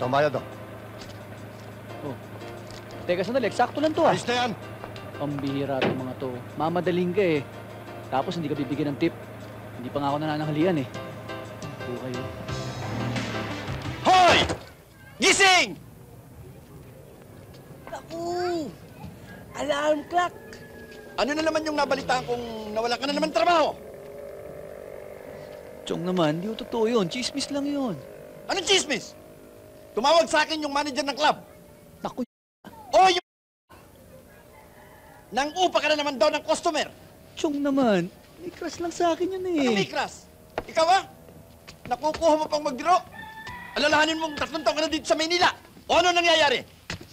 Ito ang bayad, oh. Oh. Teka, sandali. Eksakto lang to, ah. Ayos na yan. Pambihira itong mga to. Mamadaling ka, eh. Tapos hindi ka bibigyan ng tip. Hindi pa nga ako nananghalian, eh. Ito kayo. Hoy! Gising! Naku! Alarm clock! Ano na naman yung nabalitaan kung nawala ka na naman trabaho? Chong naman, di ko totoo yun. Chismis lang yun. Anong chismis? Tumawag sa akin yung manager ng club. Naku, O yung... Nang upa ka na naman daw ng customer. Chong naman. May crush lang sa akin yun, eh. Ano may crush? Ikaw ba? Nakukuha mo pang magbiro? Alalahanin mong 3 taon ka na dito sa Maynila. O ano nangyayari?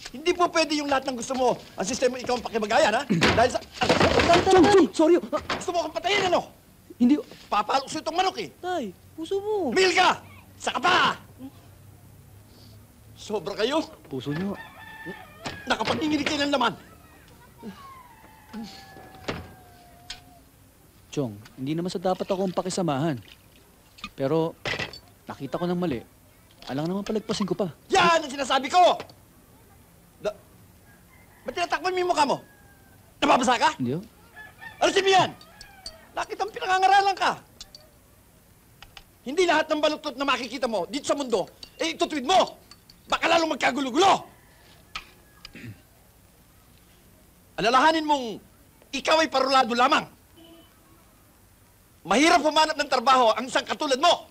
Hindi po pwede yung lahat ng gusto mo. Ang sistema ikaw ang pakibagayan, ha? Dahil sa... Chong, sorry. Gusto mo akong patayin, ano? Hindi. Papalok sa itong manok, eh. Tay, puso mo. Mil ka! Sa kapa! Sobra kayo. Puso nyo. Nakapanginginig kayo ng laman. Chong, hindi naman sa dapat akong pakisamahan. Pero, nakita ko ng mali. Alang naman palagpasin ko pa. Yan ang sinasabi ko! Ba't tinatakpan mo yung mukha mo? Nababasa ka? Hindi, oh. Alisin mo yan! Nakitang pinangangaralan ka. Hindi lahat ng baluktot na makikita mo dito sa mundo, eh itutwid mo! Baka lalong magkagulo-gulo! Alalahanin mong ikaw ay parulado lamang. Mahirap humanap ng trabaho ang isang katulad mo.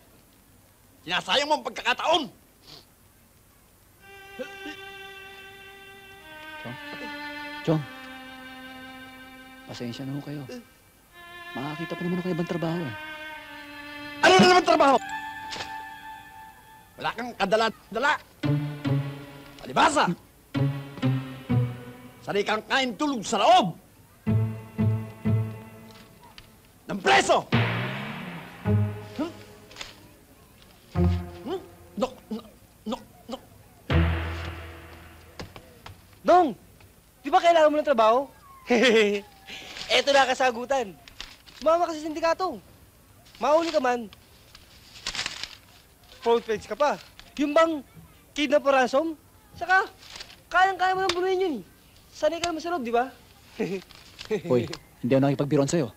Sinasayang mo ang pagkakataon. Chong, pasensya na ho kayo. Makakita pa naman ako ibang trabaho, eh. Ano na naman trabaho? Wala kang kadala-dala. Palibasa. Sanay kang kain tulog sa loob. Ng preso. No. Dong! Di ba kailangan mo ng trabaho? Eto na kasagutan. Sumama ka sa sindikato. Mahuli ka man. Front page ka pa. Yung bang kidnap o ransom? Saka, kayang-kaya mo nang bunuhin yun. Sanay ka naman sa loob, di ba? Hoy, hindi ako nakipagbiron sa'yo.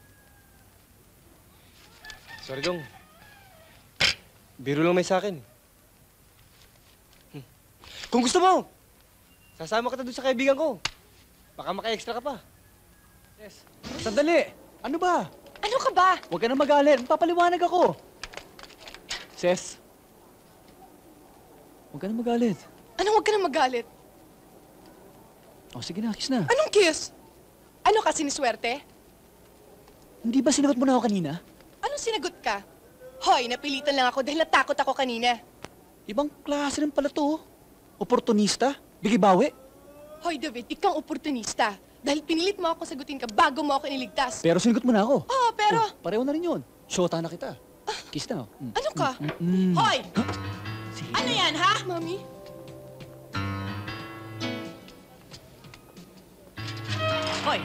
Sorry, Dong. Biro lang may sa akin. Kung gusto mo, sasama kita doon sa kaibigan ko. Baka maka-extra ka pa. Yes. Sandali! Ano ba? Ano ka ba? Huwag ka na magalit. Papaliwanag ako. Ses. Huwag ka na magalit. Anong huwag ka na magalit? O, sige na, kiss na. Anong kiss? Ano ka, siniswerte? Hindi ba sinagot mo na ako kanina? Anong sinagot ka? Hoy, napilitan lang ako dahil natakot ako kanina. Ibang klase rin pala to. Oportunista? Bigibawi? Hoy, David, ikaw ang oportunista. Dahil pinilit mo ako sagutin ka bago mo ako iniligtas. Pero sinagot mo na ako. Oo, pero... Oh, pareho na rin yun. Shota na kita. Kiss na. Oh. Ano ka? Hoy! Sige. Ano yan, ha? Mami? Hoy,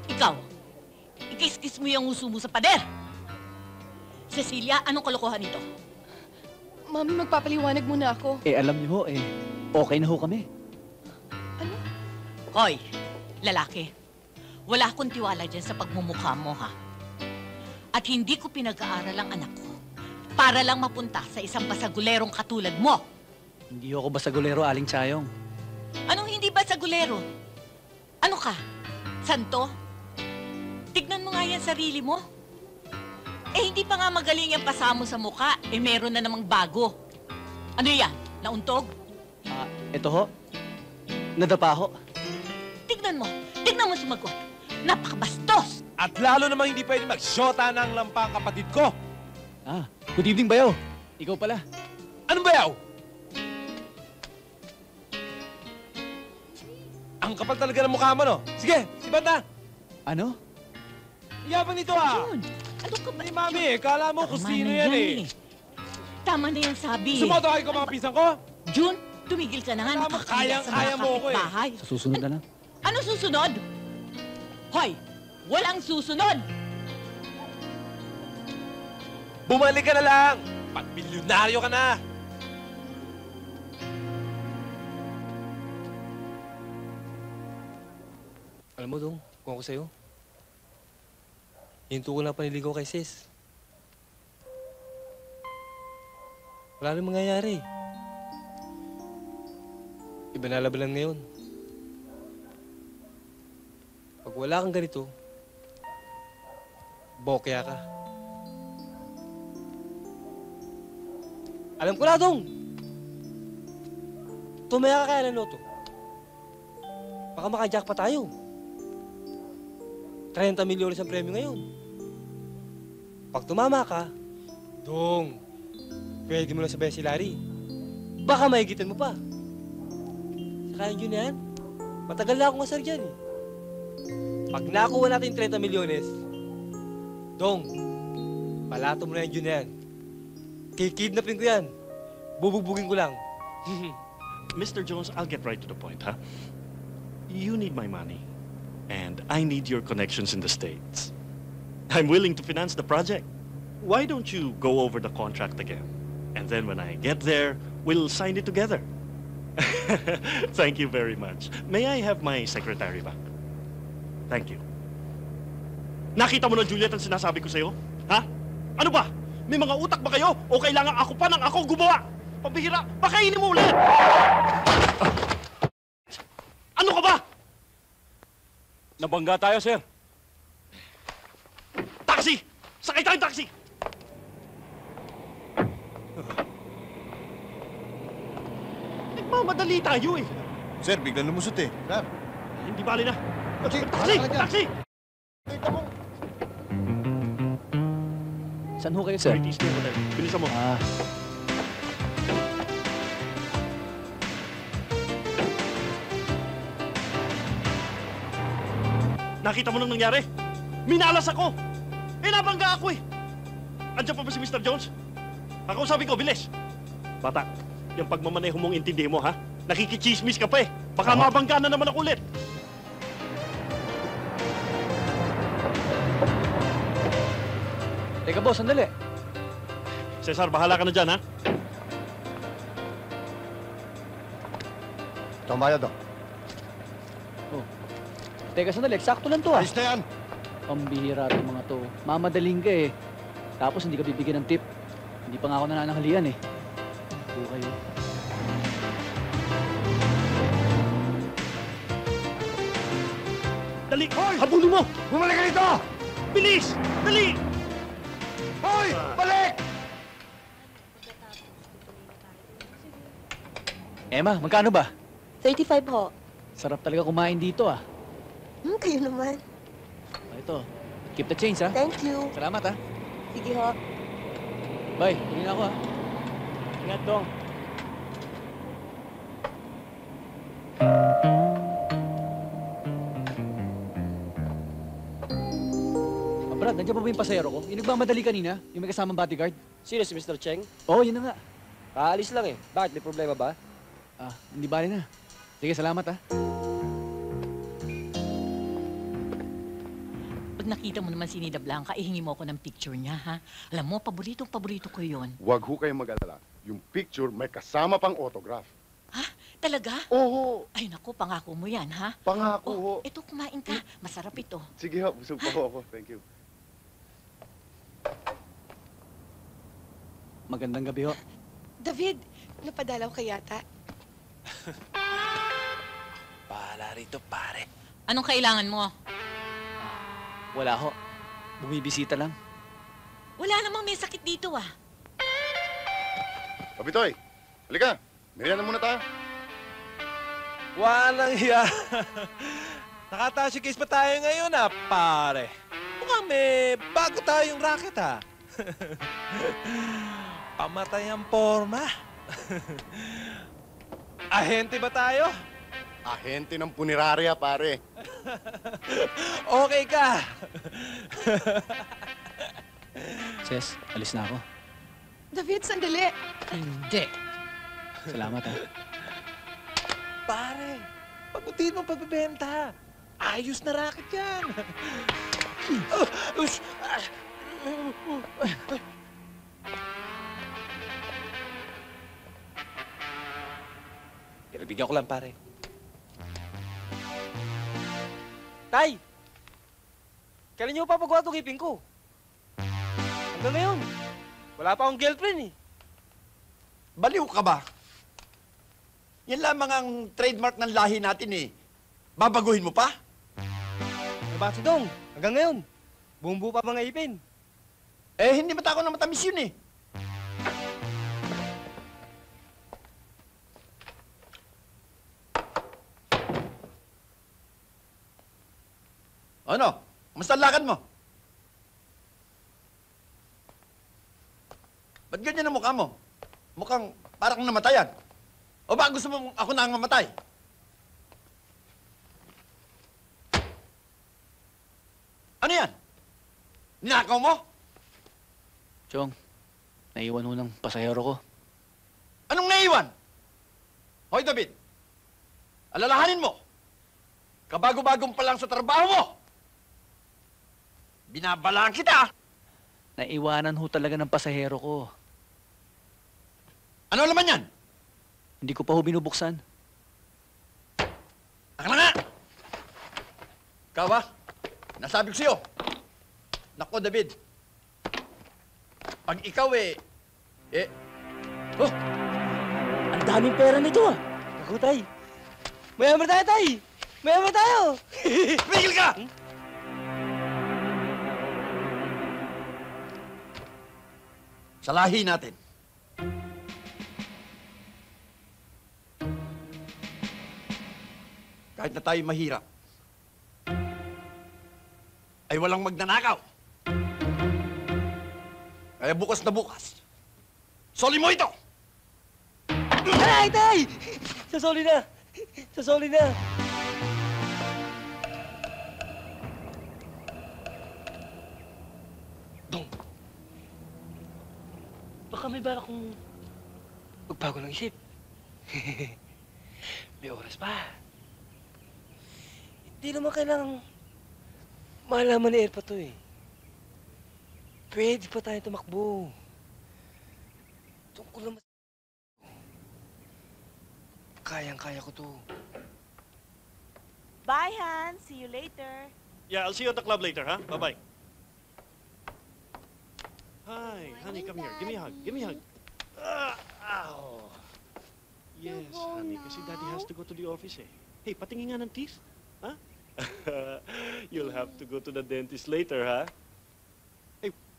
ikaw. Ikis-kis mo yung uso mo sa pader. Cecilia, anong kalokohan nito? Mami, magpapaliwanag muna ako. Eh, alam niyo ho, okay na ho kami. Ano? Hoy, lalaki. Wala akong tiwala dyan sa pagmumukha mo, ha? At hindi ko pinag-aaral ang anak ko para lang mapunta sa isang basagulerong katulad mo. Hindi ho ako basagulero, Aling Chayong. Anong hindi basagulero? Ano ka? Santo? Tignan mo nga yan sarili mo. Eh, hindi pa nga magaling yung pasamo sa mukha. Eh, meron na namang bago. Ano yan? Nauntog? Ito ho. Nadapa ho. Tignan mo sumagot. Napakabastos! At lalo namang hindi pwede mag-shota ng lampang kapatid ko. Good evening, Bayaw. Ikaw pala. Anong bayaw? Ang kapal talaga ng mukha mo, no? Sige, si Banda. Ano? Iyabang nito, ha? Yun. Ano ka ba? Ay, mami, kala mo kung sino yan, eh. Tama na yan, sabi. Sumoto kayo ko mga pisang ko? Jun, tumigil ka na nga. Tama, Nakakahiya sa kaya mga mo ako, eh. kapitbahay. Sa susunod na lang. Ano susunod? Hoy, walang susunod! Bumalik ka na lang! Pag-milyonaryo ka na! Alam mo, Dong, kung ako sa'yo, hinto ko na paniligaw kay sis. Wala nang mangyayari. Iba na labanan ngayon. Pag wala kang ganito, bokya ka. Alam ko na, Dong! Tumaya ka kaya ng loto. Baka makajack pa tayo. 30 milyon ang premyo ngayon. Pag tumama ka, Dong, pwede mo lang sabihin si Larry. Baka mahigitan mo pa. Saka yun yan, matagal na akong asar dyan eh. Pag nakuha natin 30 milyones, Dong, palato mo na yun yan. Kikidnapin ko yan. Bubugbugin ko lang. Mr. Jones, I'll get right to the point, huh? You need my money, and I need your connections in the States. I'm willing to finance the project. Why don't you go over the contract again? And then when I get there, we'll sign it together. Thank you very much. May I have my secretary back? Thank you. Nakita mo na, Juliet, ang sinasabi ko sa'yo? Ha? Ano ba? May mga utak ba kayo? O kailangan ako pa ng ako gumawa? Pabihira, pakainin mo ulit! Ano ka ba? Nabangga tayo, sir. Taxi! Sakay tayong taxi! Nagmamadali tayo eh. Sir, biglang lumusot eh. Sir. Hindi bali na. Taxi! Taxi! Taxi! Teka mo. Saan ho kayo, sir? British Air Hotel. Bilisan mo. Ah, Nakita mo nang nangyari? Minalas ako! Eh, nabangga ako eh! Andiyan pa ba si Mr. Jones? Ako sabi ko, bilis! Bata, yung pagmamaneho mong intindihin mo, ha? Nakikichismis ka pa eh! Baka mabangga na naman ako ulit! teka boss, sandali. Cesar, bahala ka na dyan, ha? Ito ang bayad, oh. Teka, sandali. Eksakto lang to ah. Ayos na yan. Pambihira itong mga to. Mamadaling ka eh. Tapos hindi ka bibigyan ng tip. Hindi pa nga ako nananghalian eh. Ito kayo. Dali! Habulin mo! Bumalik ka dito! Bilis! Dali! Hoy! Balik! Emma, magkano ba? 35 ho. Sarap talaga kumain dito ah. Kayo naman. Ito. Keep the change ha. Thank you. Salamat ha. Sige ho. Bye. Tuloy na ako ha. Ingat dong. Brad, nandiyan pa ba yung pasayro ko? Yung nagmamadali kanina? Yung may kasamang bodyguard? Sino si Mr. Cheng? Oo, yun na nga. Aalis lang eh. Bakit? May problema ba? Ah, hindi bali na. Sige, salamat ha. Pag nakita mo naman si Nida Blanca, ihingi mo ako ng picture niya, ha? Alam mo, paborito ko yon. Huwag ho kayong mag-alala. Yung picture may kasama pang autograph. Ha? Talaga? Oo, Ay, naku, pangako mo yan, ha? pangako ho. Ito, kumain ka. Masarap ito. Sige ho, busog pa ho ako. Thank you. Magandang gabi ho. David, napadalaw ka yata. Bahala rito, pare. Anong kailangan mo? Wala ho. Bumibisita lang. Wala namang may sakit dito, ah. Papitoy, halika. Merienda muna tayo. Walang hiya. Nakatasikis pa tayo ngayon, pare. Mukhang may bago tayong racket, ha? Pamatay ang forma. Ahente ba tayo? Ahente ng punerarya, pare. Okay ka. Ses, alis na ako. David, sandali. Hindi. Salamat ha. Pare, pagutin mo pagbebenta. Ayos na racket yan. Pinagbigyan ko lang, pare. Tay! Kailan niyo papagawa itong ipin ko? Hanggang ngayon, wala pa akong girlfriend eh. Baliw ka ba? Yan lamang ang trademark ng lahi natin eh. Babaguhin mo pa? Eh bakit si Dong? Hanggang ngayon, bumbu pa mga ipin. Eh, hindi matako na matamis yun eh. Ano? Kamusta ang lakad mo? Ba't ganyan ang mukha mo? Mukhang parang namatayan. O ba gusto mo ako na ang mamatay? Ano yan? Ninakaw mo? Chong, naiwan ho ng pasahero ko. Anong naiwan? Hoy, David. Alalahanin mo. Kabago-bagong pa lang sa trabaho mo. Binabalaan kita. Naiwanan ho talaga ng pasahero ko. Ano laman yan? Hindi ko pa ho binubuksan. Aka na nga! Ikaw ba? Nasabi ko sa'yo. Nako, David. Pag ikaw oh, Ang daming pera nito ah! Ako, Tay. Mayaman tayo, Tay! Mayaman tayo! tumigil ka! Sa lahi natin. Kahit na tayo mahirap, ay walang magnanakaw. Kaya bukas na bukas, soli mo ito! Aray, Tay! Sasoli na! Sasoli na! Dong! Baka may balak kong magbago ng isip. May oras pa. Hindi naman kailangang malaman ni Erpa to eh. Pwede pa tayo tumakbo. Tungkol naman kayang-kaya ko to. Bye, Han. See you later. Yeah, I'll see you at the club later, huh? Bye-bye. Hi, honey, come here. Give me a hug. Give me a hug. Ow. Yes, honey, kasi daddy has to go to the office eh. Hey, patingin nga ng teeth. Huh? You'll have to go to the dentist later, huh?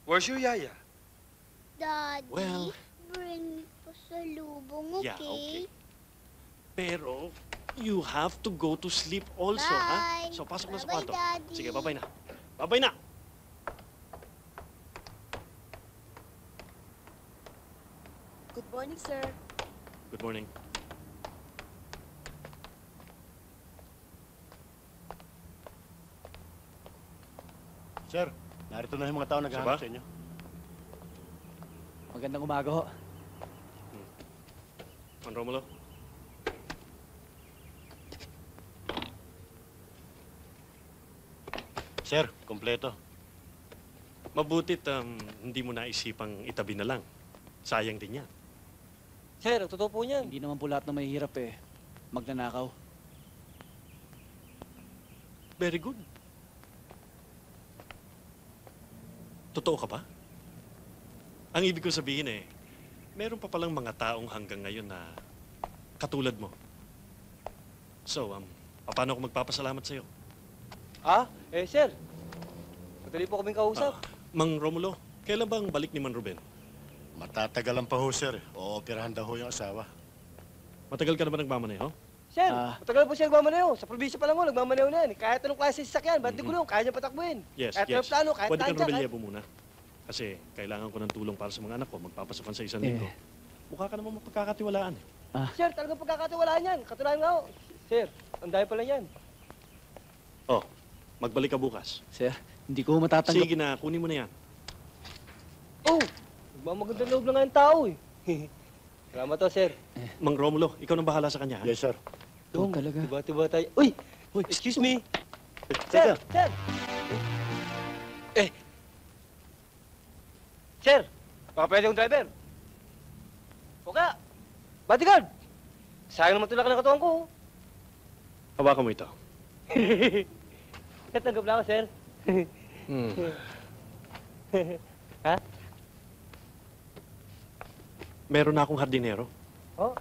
Where's your yaya? Daddy, Well, bring po sa lubong, okay? yeah, okay. Pero, you have to go to sleep also, ha? Bye. So, pasok na sa Bye-bye, kwarto. Daddy. Sige, bye-bye na. Bye-bye na! Good morning, sir. Good morning. Sir, narito na yung mga tao naghahanap sa inyo. Magandang umaga ho. Man Romulo? Sir, kompleto. Mabutit hindi mo naisipang itabi na lang. Sayang din yan. Sir, ang totoo po niyan. Hindi naman po lahat na mahihirap eh. Magnanakaw. Very good. Totoo ka ba? Ang ibig ko sabihin meron pa palang mga taong hanggang ngayon na katulad mo. So, paano ako magpapasalamat sa'yo? Ah? Sir. Madali po kaming kausap. Mang Romulo, kailan bang balik ni Man Ruben? Matatagalan pa ho, sir. Ooperahan daw ho yung asawa. Matagal ka na ba nagmamaneho? Sir, Ah. matagal po siya nagmamaneho. Sa probinsya pa lang ho, nagmamaneho na yan. Kahit anong klase ng sasakyan, ba't di gulong, kaya niya patakbuhin. Yes, Kahit yes. aeroplano, kahit Pwede kang tansya, rumelyebo muna. Kasi kailangan ko ng tulong para sa mga anak ko. Magpapasokan sa isang linggo. Mukha ka naman mapagkakatiwalaan eh. Sir, talagang pagkakatiwalaan yan. Katulayan nga ho. Sir, ang dahil pala yan. Oh, magbalik ka bukas. Sir, hindi ko matatanggap. Sige na, kunin mo na yan. Oh, nagmamagandang loob na nga yung tao eh. Salamat to, sir. Mang Romulo, ikaw nang bahala sa kanya. Ha? Yes, sir. Dong, talaga. Tiba-tiba tayo. Uy! Uy, Excuse me. Teka. Sir! Sir! Baka pwede yung driver. O kaya, bodyguard! Sayang naman tulak ng katawan ko. Hawakan mo ito. Tatanggap na ako, sir. Ha? Meron na akong hardinero. Oh,